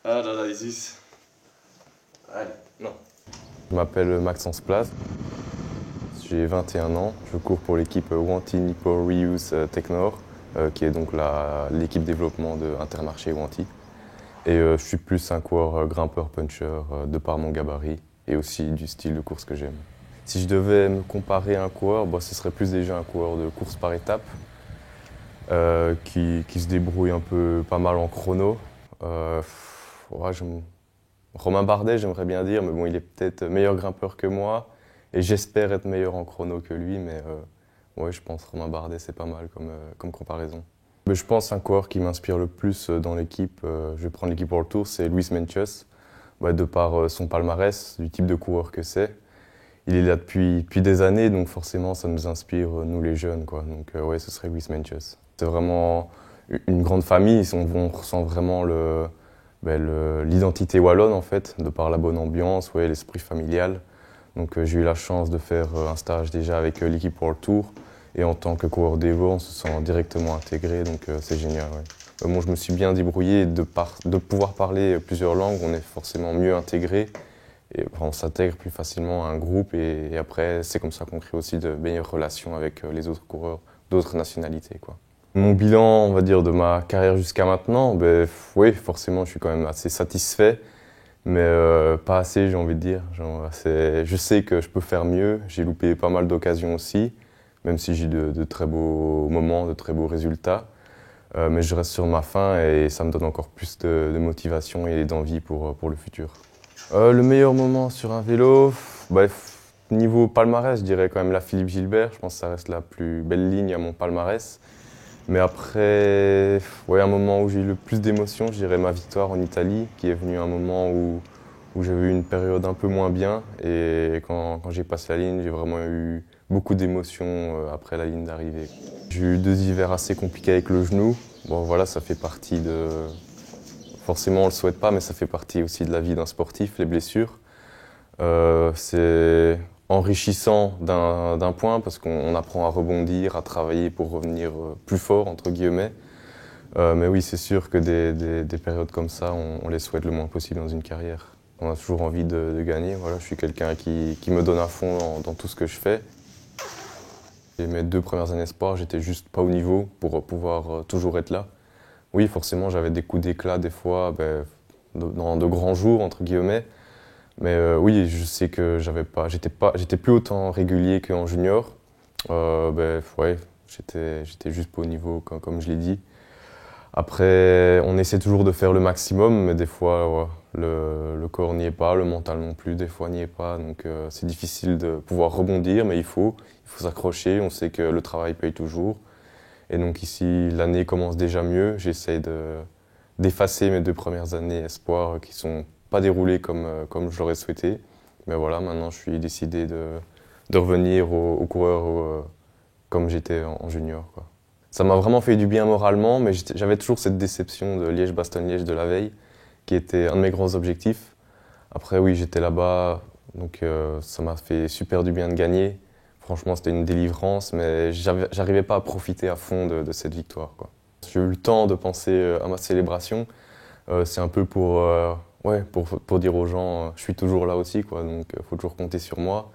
Ah là là, Isis. Allez, non. Je m'appelle Maxence Place, j'ai 21 ans, je cours pour l'équipe Wanty Nippo Reuse Technor, qui est donc l'équipe développement de Intermarché Wanty. Et je suis plus un coureur grimpeur-puncher de par mon gabarit et aussi du style de course que j'aime. Si je devais me comparer à un coureur, ce serait plus déjà un coureur de course par étapes qui se débrouille un peu pas mal en chrono. Ouais, Romain Bardet, j'aimerais bien dire, mais bon, il est peut-être meilleur grimpeur que moi et j'espère être meilleur en chrono que lui, mais ouais, je pense Romain Bardet, c'est pas mal comme comparaison. Mais je pense un coureur qui m'inspire le plus dans l'équipe, je vais prendre l'équipe World Tour, c'est Luis Meintjes, de par son palmarès, du type de coureur que c'est. Il est là depuis des années, donc forcément ça nous inspire, nous les jeunes, quoi. Donc ouais, ce serait Luis Meintjes. C'est vraiment une grande famille, on ressent vraiment l'identité wallonne en fait, de par la bonne ambiance, ouais, l'esprit familial. Donc j'ai eu la chance de faire un stage déjà avec l'équipe World Tour. Et en tant que coureur d'Evo, on se sent directement intégré, donc c'est génial. Ouais. Bon, je me suis bien débrouillé de pouvoir parler plusieurs langues, on est forcément mieux intégré. Et on s'intègre plus facilement à un groupe et après, c'est comme ça qu'on crée aussi de meilleures relations avec les autres coureurs d'autres nationalités, quoi. Mon bilan, on va dire, de ma carrière jusqu'à maintenant, oui, forcément, je suis quand même assez satisfait, mais pas assez, j'ai envie de dire. Je sais que je peux faire mieux, j'ai loupé pas mal d'occasions aussi, même si j'ai de très beaux moments, de très beaux résultats. Mais je reste sur ma faim et ça me donne encore plus de motivation et d'envie pour le futur. Le meilleur moment sur un vélo, niveau palmarès, je dirais quand même la Philippe Gilbert. Je pense que ça reste la plus belle ligne à mon palmarès. Mais après, ouais, un moment où j'ai eu le plus d'émotions, je dirais ma victoire en Italie, qui est venue à un moment où j'avais eu une période un peu moins bien. Et quand j'ai passé la ligne, j'ai vraiment eu beaucoup d'émotions après la ligne d'arrivée. J'ai eu 2 hivers assez compliqués avec le genou. Bon voilà, ça fait partie de... Forcément, on le souhaite pas, mais ça fait partie aussi de la vie d'un sportif, les blessures. C'est enrichissant d'un point parce qu'on apprend à rebondir, à travailler pour revenir plus fort, entre guillemets. Mais oui, c'est sûr que des périodes comme ça, on les souhaite le moins possible dans une carrière. On a toujours envie de gagner. Voilà, je suis quelqu'un qui me donne à fond dans tout ce que je fais. Et mes 2 premières années sport, j'étais juste pas au niveau pour pouvoir toujours être là. Oui, forcément, j'avais des coups d'éclat des fois, dans de grands jours, entre guillemets. Mais oui, je sais que j'étais plus autant régulier qu'en junior. Ouais, j'étais juste pas au niveau, comme je l'ai dit. Après, on essaie toujours de faire le maximum, mais des fois, ouais, le corps n'y est pas, le mental non plus, des fois n'y est pas. Donc c'est difficile de pouvoir rebondir, mais il faut s'accrocher. On sait que le travail paye toujours. Et donc ici, l'année commence déjà mieux. J'essaie d'effacer mes 2 premières années espoir qui sont pas déroulées comme je l'aurais souhaité. Mais voilà, maintenant je suis décidé de revenir au coureur comme j'étais en junior, quoi. Ça m'a vraiment fait du bien moralement, mais j'avais toujours cette déception de Liège-Bastogne-Liège de la veille, qui était un de mes grands objectifs. Après oui, j'étais là-bas, donc ça m'a fait super du bien de gagner. Franchement, c'était une délivrance, mais j'arrivais pas à profiter à fond de cette victoire, quoi. J'ai eu le temps de penser à ma célébration. C'est un peu pour dire aux gens, je suis toujours là aussi, quoi, donc faut toujours compter sur moi.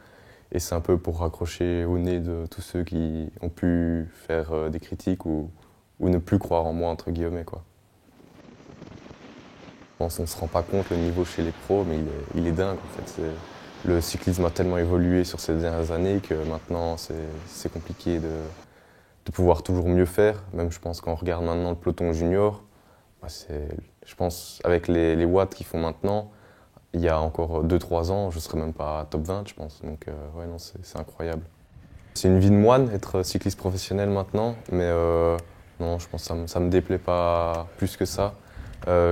Et c'est un peu pour raccrocher au nez de tous ceux qui ont pu faire des critiques ou ne plus croire en moi, entre guillemets, quoi. Je pense qu'on ne se rend pas compte le niveau chez les pros, mais il est dingue, en fait. Le cyclisme a tellement évolué sur ces dernières années que maintenant c'est compliqué de pouvoir toujours mieux faire. Même je pense qu'on regarde maintenant le peloton junior, je pense avec les watts qu'ils font maintenant, il y a encore 2-3 ans, je ne serais même pas top 20, je pense. Donc ouais, non, c'est incroyable. C'est une vie de moine, être cycliste professionnel maintenant, mais non, je pense que ça me déplaît pas plus que ça.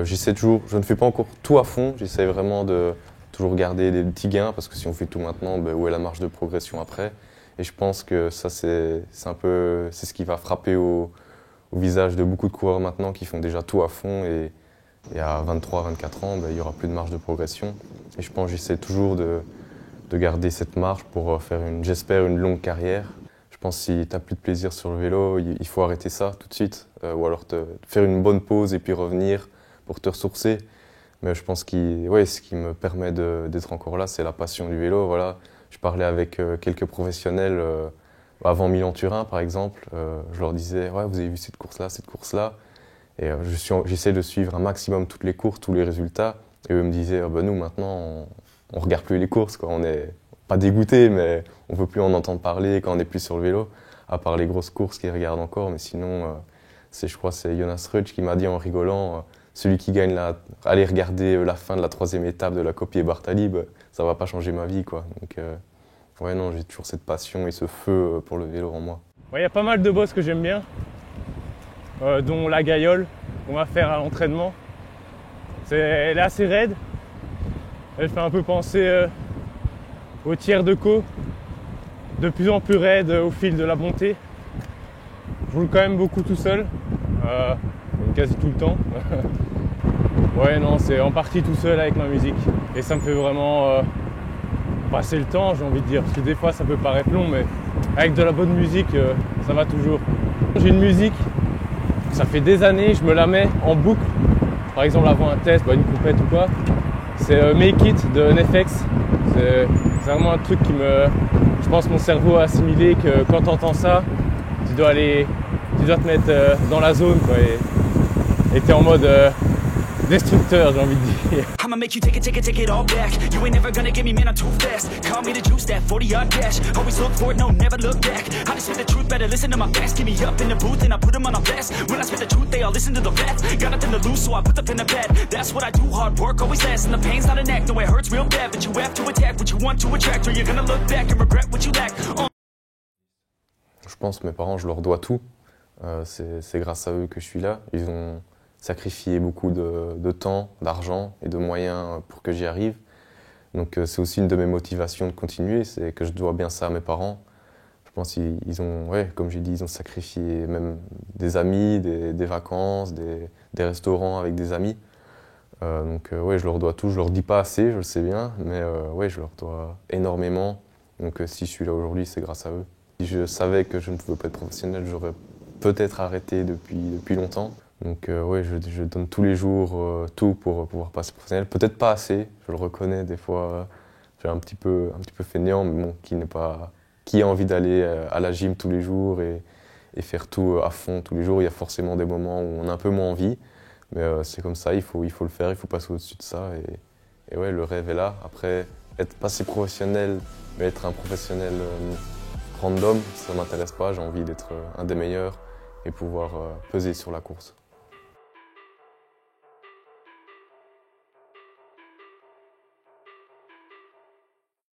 J'essaie toujours, je ne fais pas encore tout à fond, j'essaie vraiment de toujours garder des petits gains, parce que si on fait tout maintenant, où est la marge de progression après? Et je pense que ça, c'est ce qui va frapper au visage de beaucoup de coureurs maintenant qui font déjà tout à fond et à 23-24 ans, il n'y aura plus de marge de progression. Et je pense que j'essaie toujours de garder cette marge pour faire, j'espère, une longue carrière. Je pense que si tu n'as plus de plaisir sur le vélo, il faut arrêter ça tout de suite. ou alors faire une bonne pause et puis revenir pour te ressourcer. Mais je pense que ce qui me permet d'être encore là, c'est la passion du vélo. Voilà. Je parlais avec quelques professionnels avant Milan-Turin, par exemple. Je leur disais, ouais, vous avez vu cette course-là. Et j'essaie de suivre un maximum toutes les courses, tous les résultats. Et eux me disaient, nous maintenant, on regarde plus les courses, quoi. On n'est pas dégoûtés, mais on ne veut plus en entendre parler quand on n'est plus sur le vélo, à part les grosses courses qu'ils regardent encore. Mais sinon, je crois que c'est Jonas Rutsch qui m'a dit en rigolant, celui qui gagne aller regarder la fin de la 3e étape de la Coppi Bartali, ça ne va pas changer ma vie, quoi. Donc, non, j'ai toujours cette passion et ce feu pour le vélo en moi. Il y a pas mal de bosses que j'aime bien, dont la gaillole qu'on va faire à l'entraînement. Elle est assez raide. Elle fait un peu penser au tiers de co, de plus en plus raide au fil de la montée. Je roule quand même beaucoup tout seul, quasi tout le temps. Ouais, non, c'est en partie tout seul avec ma musique. Et ça me fait vraiment passer le temps, j'ai envie de dire. Parce que des fois, ça peut paraître long, mais avec de la bonne musique, ça va toujours. J'ai une musique, ça fait des années, je me la mets en boucle. Par exemple, avant un test, une compète ou quoi. C'est Make It de NFX. C'est vraiment un truc qui je pense mon cerveau a assimilé que quand tu entends ça, tu dois te mettre dans la zone, quoi, et t'es en mode destructeur, j'ai envie de dire. I'ma make you take it all back. You ain't never gonna get me, man, I'm too fast. Call me the juice, that 40-yard dash. Always look forward, no, never look back. I just spit the truth, better listen to my facts. Get me up in the booth and I put them on a blast. When I spit the truth, they all listen to the facts. Got nothing to lose, so I put the pen to bed. That's what I do, hard work always lasts. And the pain's not an act, no, it hurts real bad. But you have to attack what you want to attract, or you're gonna look back and regret what you lack. Je pense que mes parents, je leur dois tout. C'est grâce à eux que je suis là. Ils ont sacrifié beaucoup de temps, d'argent et de moyens pour que j'y arrive. Donc c'est aussi une de mes motivations de continuer, c'est que je dois bien ça à mes parents. Je pense qu'ils ont, comme j'ai dit, ils ont sacrifié même des amis, des vacances, des restaurants avec des amis. Je leur dois tout, je leur dis pas assez, je le sais bien, mais je leur dois énormément. Donc si je suis là aujourd'hui, c'est grâce à eux. Si je savais que je ne pouvais pas être professionnel, j'aurais peut-être arrêté depuis longtemps. Donc je donne tous les jours tout pour pouvoir passer professionnel. Peut-être pas assez, je le reconnais, des fois j'ai un petit peu fainéant, mais bon, qui a envie d'aller à la gym tous les jours et faire tout à fond tous les jours. Il y a forcément des moments où on a un peu moins envie, mais c'est comme ça, il faut le faire, il faut passer au-dessus de ça. Et le rêve est là. Après, être passé professionnel, mais être un professionnel random, ça ne m'intéresse pas. J'ai envie d'être un des meilleurs et pouvoir peser sur la course.